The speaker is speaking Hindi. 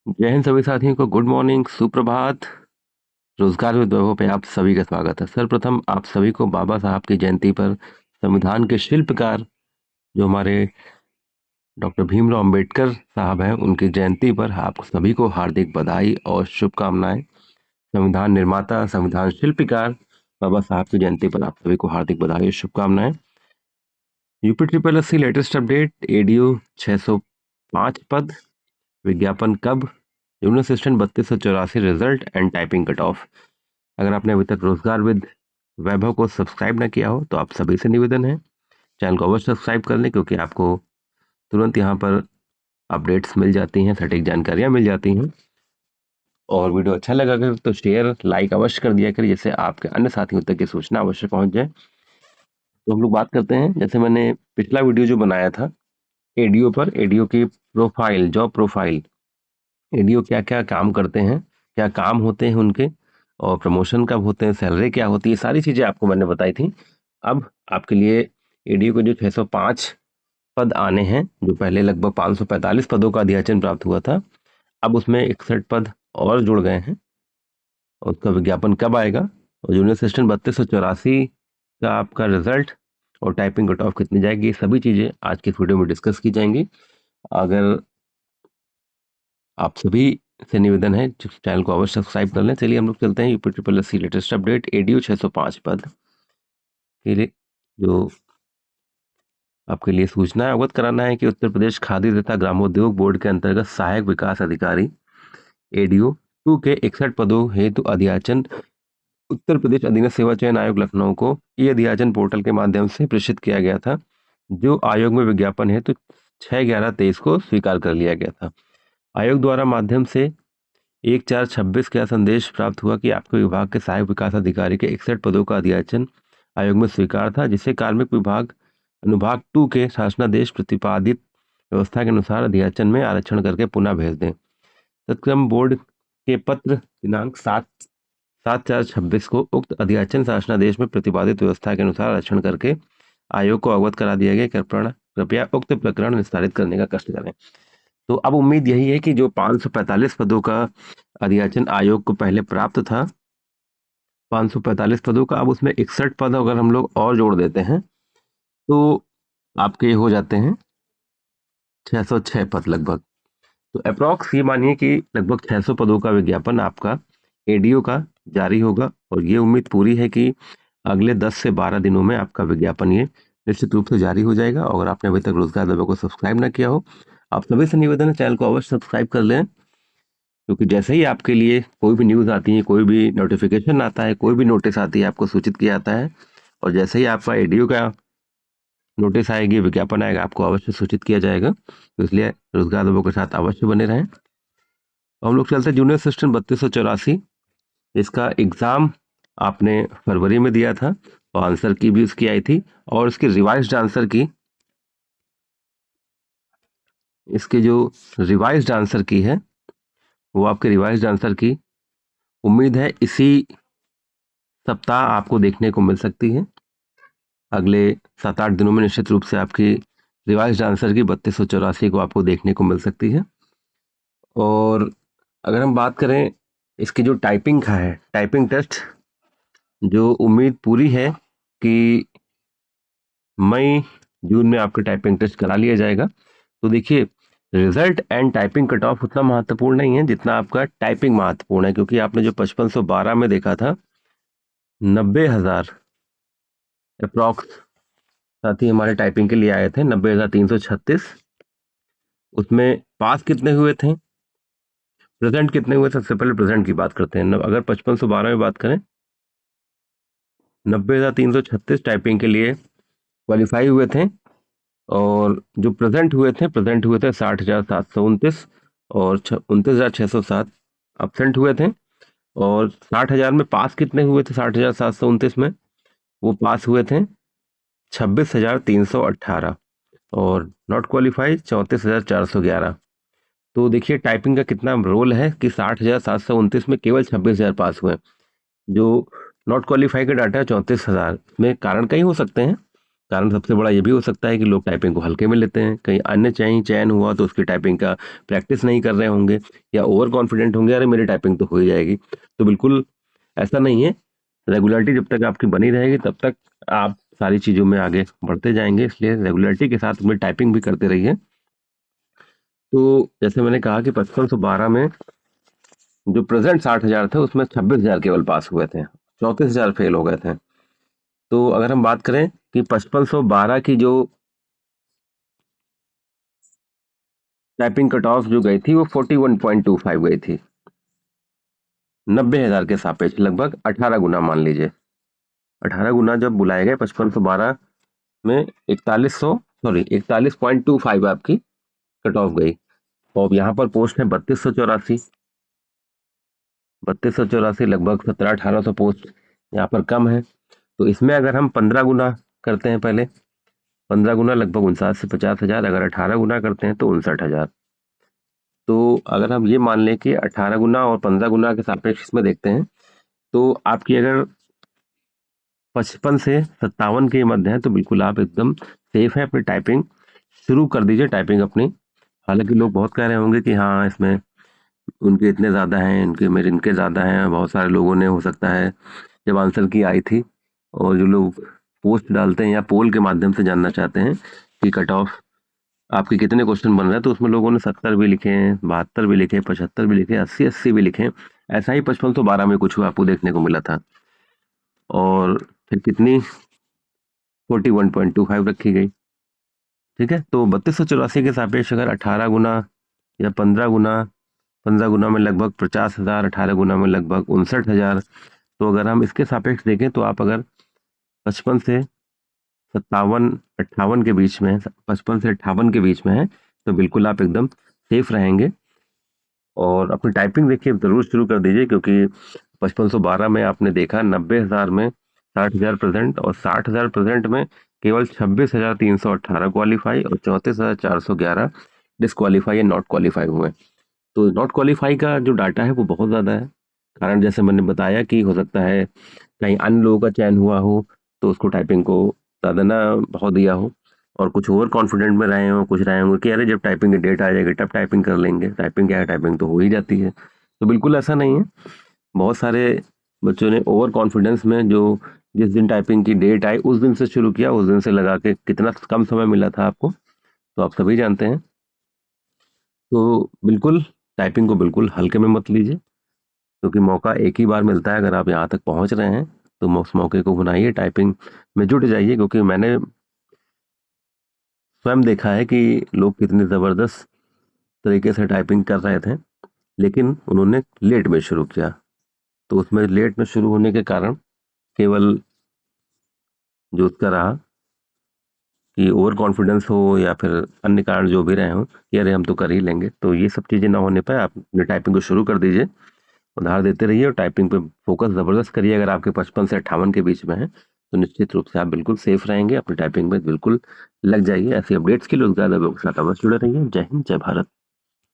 जय हिंद सभी साथियों को गुड मॉर्निंग, सुप्रभात। रोजगार with वैभव पे आप सभी का स्वागत है। सर्वप्रथम आप सभी को बाबा साहब की जयंती पर संविधान के शिल्पकार जो हमारे डॉक्टर भीमराव अंबेडकर साहब हैं, उनकी जयंती पर आप सभी को हार्दिक बधाई और शुभकामनाएं। संविधान निर्माता, संविधान शिल्पकार बाबा साहब की जयंती पर आप सभी को हार्दिक बधाई और शुभकामनाएं। UP triple S C latest update, ADO 605 पद, विज्ञापन कब, junior assistant 3284 result and typing cut off. अगर आपने अभी तक रोजगार विद वैभव को सब्सक्राइब ना किया हो तो आप सभी से निवेदन है चैनल को अवश्य सब्सक्राइब कर लें, क्योंकि आपको तुरंत यहाँ पर अपडेट्स मिल जाती हैं, सटीक जानकारियाँ मिल जाती हैं। और वीडियो अच्छा लगा अगर तो शेयर लाइक अवश्य कर दिया करिए, जिससे आपके अन्य साथियों तक की सूचना अवश्य पहुंच जाए। तो हम लोग बात करते हैं, जैसे मैंने पिछला वीडियो जो बनाया था एडीओ पर, एडीओ की प्रोफाइल, जॉब प्रोफाइल, एडीओ क्या क्या काम करते हैं, क्या काम होते हैं उनके, और प्रमोशन कब होते हैं, सैलरी क्या होती है, सारी चीज़ें आपको मैंने बताई थी। अब आपके लिए एडीओ को जो 605 पद आने हैं, जो पहले लगभग 545 पदों का अध्याचन प्राप्त हुआ था, अब उसमें 61 पद और जुड़ गए हैं। और उसका विज्ञापन कब आएगा, और जूनियर असिस्टेंट 3284 का आपका रिजल्ट और टाइपिंग कट ऑफ कितनी जाएगी, ये सभी चीज़ें आज की इस वीडियो में डिस्कस की जाएंगी। अगर आप सभी से निवेदन है चैनल को अवश्य सब्सक्राइब कर लें। चलिए हम लोग चलते हैं UP triple S C latest update, ADO 605 पद के लिए जो आपके लिए सूचना है, अवगत कराना है कि उत्तर प्रदेश खादी तथा ग्रामोद्योग बोर्ड के अंतर्गत सहायक विकास अधिकारी एडीओ 2 के 61 पदों हेतु अध्याचन उत्तर प्रदेश अधीनस्थ सेवा चयन आयोग लखनऊ को ई अध्याचन पोर्टल के माध्यम से प्रेषित किया गया था, जो आयोग में विज्ञापन हेतु 6/11/23 को स्वीकार कर लिया गया था। आयोग द्वारा माध्यम से 1/4/26 का संदेश प्राप्त हुआ कि आपके विभाग के सहायक विकास अधिकारी के 61 पदों का अध्याचन आयोग में स्वीकार था, जिसे कार्मिक विभाग अनुभाग 2 के शासनादेश प्रतिपादित व्यवस्था के अनुसार अध्याचन में आरक्षण करके पुनः भेज दें। तत्क्रम बोर्ड के पत्र दिनांक 7/4/26 को उक्त अध्याचन शासनादेश में प्रतिपादित व्यवस्था के अनुसार आरक्षण करके आयोग को अवगत करा दिया गया। कृपया उक्त प्रकरण निस्तारित करने का कष्ट करें। तो अब उम्मीद यही है कि जो 545 पदों का अध्याचन आयोग को पहले प्राप्त था, 545 पदों का, अब उसमें 61 पद अगर हम लोग और जोड़ देते हैं तो आपके हो जाते हैं 606 पद लगभग। तो अप्रॉक्स ये मानिए कि लगभग 600 पदों का विज्ञापन आपका एडीओ का जारी होगा, और ये उम्मीद पूरी है कि अगले 10 से 12 दिनों में आपका विज्ञापन ये निश्चित रूप से जारी हो जाएगा। और अगर आपने अभी तक रोजगार दवा को सब्सक्राइब ना किया हो, आप सभी से निवेदन है चैनल को अवश्य सब्सक्राइब कर लें, क्योंकि जैसे ही आपके लिए कोई भी न्यूज़ आती है, कोई भी नोटिफिकेशन आता है, कोई भी नोटिस आती है, आपको सूचित किया जाता है। और जैसे ही आपका एडीओ का नोटिस आएगी, विज्ञापन आएगा, आपको अवश्य सूचित किया जाएगा। तो इसलिए रोजगार दबों के साथ अवश्य बने रहें। हम लोग चलते हैं जूनियर असिस्टेंट 3284, इसका एग्ज़ाम आपने फरवरी में दिया था और आंसर की भी उसकी आई थी, और इसकी रिवाइज्ड आंसर की, इसके जो रिवाइज्ड आंसर की है वो आपके रिवाइज्ड आंसर की उम्मीद है इसी सप्ताह आपको देखने को मिल सकती है। अगले 7-8 दिनों में निश्चित रूप से आपकी रिवाइज्ड आंसर की 3284 को आपको देखने को मिल सकती है। और अगर हम बात करें इसकी जो टाइपिंग का है, टाइपिंग टेस्ट, जो उम्मीद पूरी है कि मई जून में आपका टाइपिंग टेस्ट करा लिया जाएगा। तो देखिए, result and typing cut of उतना महत्वपूर्ण नहीं है जितना आपका टाइपिंग महत्वपूर्ण है, क्योंकि आपने जो 5512 में देखा था, 90,000 अप्रॉक्स साथी हमारे टाइपिंग के लिए आए थे, 90,336। उसमें पास कितने हुए थे, प्रेजेंट कितने हुए? सबसे पहले प्रेजेंट की बात करते हैं। अगर 5512 में बात करें, 90,336 टाइपिंग के लिए क्वालिफाई हुए थे, और जो प्रेजेंट हुए थे 60,729, और 29,607 एब्सेंट हुए थे। और 60,000 में पास कितने हुए थे? 60,729 में वो पास हुए थे 26,318, और नॉट क्वालिफाई 34,411। तो देखिए टाइपिंग का कितना रोल है कि 60,729 में केवल 26,000 पास हुए। जो नॉट क्वालिफाई का डाटा है 34,000 में, कारण कई हो सकते हैं। कारण सबसे बड़ा ये भी हो सकता है कि लोग टाइपिंग को हल्के में लेते हैं, कहीं अन्य चयन हुआ तो उसकी टाइपिंग का प्रैक्टिस नहीं कर रहे होंगे या ओवर कॉन्फिडेंट होंगे, अरे मेरी टाइपिंग तो हो ही जाएगी। तो बिल्कुल ऐसा नहीं है। रेगुलरिटी जब तक आपकी बनी रहेगी तब तक आप सारी चीज़ों में आगे बढ़ते जाएंगे, इसलिए रेगुलरिटी के साथ में टाइपिंग भी करते रहिए। तो जैसे मैंने कहा कि 5512 में जो प्रेजेंट 60,000 थे उसमें 26,000 केवल पास हुए थे, 34,000 फेल हो गए थे। तो अगर हम बात करें कि 5512 की जो टाइपिंग कट ऑफ जो गई थी वो 41.25 गई थी, 90,000 के सापेक्ष लगभग 18 गुना मान लीजिए। 18 गुना जब बुलाए गए 5512 में 41.25 आपकी कट ऑफ गई। और यहाँ पर पोस्ट है 3284, 3284 लगभग 1700-1800 पोस्ट यहाँ पर कम है। तो इसमें अगर हम 15 गुना करते हैं, पहले 15 गुना लगभग 59 से 50,000, अगर 18 गुना करते हैं तो 59,000। तो अगर हम ये मान लें कि 18 गुना और 15 गुना के सापेक्ष इसमें देखते हैं तो आपकी अगर 55 से 57 के मध्य है तो बिल्कुल आप एकदम सेफ है, अपनी टाइपिंग शुरू कर दीजिए, टाइपिंग अपनी। हालांकि लोग बहुत कह रहे होंगे कि हाँ इसमें उनके इतने ज़्यादा हैं, इनके मेरे इनके ज़्यादा हैं। बहुत सारे लोगों ने हो सकता है जब आंसर की आई थी, और जो लोग पोस्ट डालते हैं या पोल के माध्यम से जानना चाहते हैं कि कट ऑफ आपके कितने क्वेश्चन बन रहे हैं, तो उसमें लोगों ने 70 भी लिखे हैं, 72 भी लिखे, 75 भी लिखे, 80 भी लिखे। ऐसा ही 5512 में कुछ आपको देखने को मिला था। और फिर कितनी 41.25 रखी गई। ठीक है, तो 3284 के सापेक्ष अगर 18 गुना या 15 गुना में लगभग 50,000, 18 गुना में लगभग 59,000। तो अगर हम इसके सापेक्ष देखें तो आप अगर 55 से 57 58 के बीच में, 55 से 58 के बीच में है तो बिल्कुल आप एकदम सेफ रहेंगे। और अपनी टाइपिंग देखिए जरूर शुरू कर दीजिए, क्योंकि 5512 में आपने देखा 90,000 में 60,000 प्रेजेंट, और 60,000 प्रेजेंट में केवल 26,318 क्वालिफाई और 34,411 डिसक्वालीफाई या नॉट क्वालिफाई हुए। तो नॉट क्वालिफाई का जो डाटा है वो बहुत ज़्यादा है। कारण जैसे मैंने बताया कि हो सकता है कहीं अन्य लोगों का चयन हुआ हो तो उसको टाइपिंग को ज़्यादा ना बहुत दिया हो, और कुछ ओवर कॉन्फिडेंट में रहे हो, कुछ रहे होंगे कि अरे जब टाइपिंग की डेट आ जाएगी तब टाइपिंग कर लेंगे, टाइपिंग क्या है, टाइपिंग तो हो ही जाती है। तो बिल्कुल ऐसा नहीं है। बहुत सारे बच्चों ने ओवर कॉन्फिडेंस में जो जिस दिन टाइपिंग की डेट आई उस दिन से शुरू किया, उस दिन से लगा के कितना कम समय मिला था आपको, तो आप सभी जानते हैं। तो बिल्कुल टाइपिंग को बिल्कुल हल्के में मत लीजिए, क्योंकि मौका एक ही बार मिलता है। अगर आप यहाँ तक पहुँच रहे हैं तो उस मौके को भुनाइए, टाइपिंग में जुट जाइए। क्योंकि मैंने स्वयं देखा है कि लोग कितनी ज़बरदस्त तरीके से टाइपिंग कर रहे थे, लेकिन उन्होंने लेट में शुरू किया। तो उसमें लेट में शुरू होने के कारण केवल जो उसका रहा कि ओवर कॉन्फिडेंस हो या फिर अन्य कारण जो भी रहे हों कि अरे हम तो कर ही लेंगे, तो ये सब चीज़ें ना होने पर आप टाइपिंग को शुरू कर दीजिए, उधार देते रहिए और टाइपिंग पे फोकस ज़बरदस्त करिए। अगर आपके 55 से 58 के बीच में है तो निश्चित रूप से आप बिल्कुल सेफ रहेंगे, अपनी टाइपिंग में बिल्कुल लग जाइए। ऐसी अपडेट्स के लिए रोजगार के साथ अवश्य जुड़े रहिए। जय हिंद, जय भारत।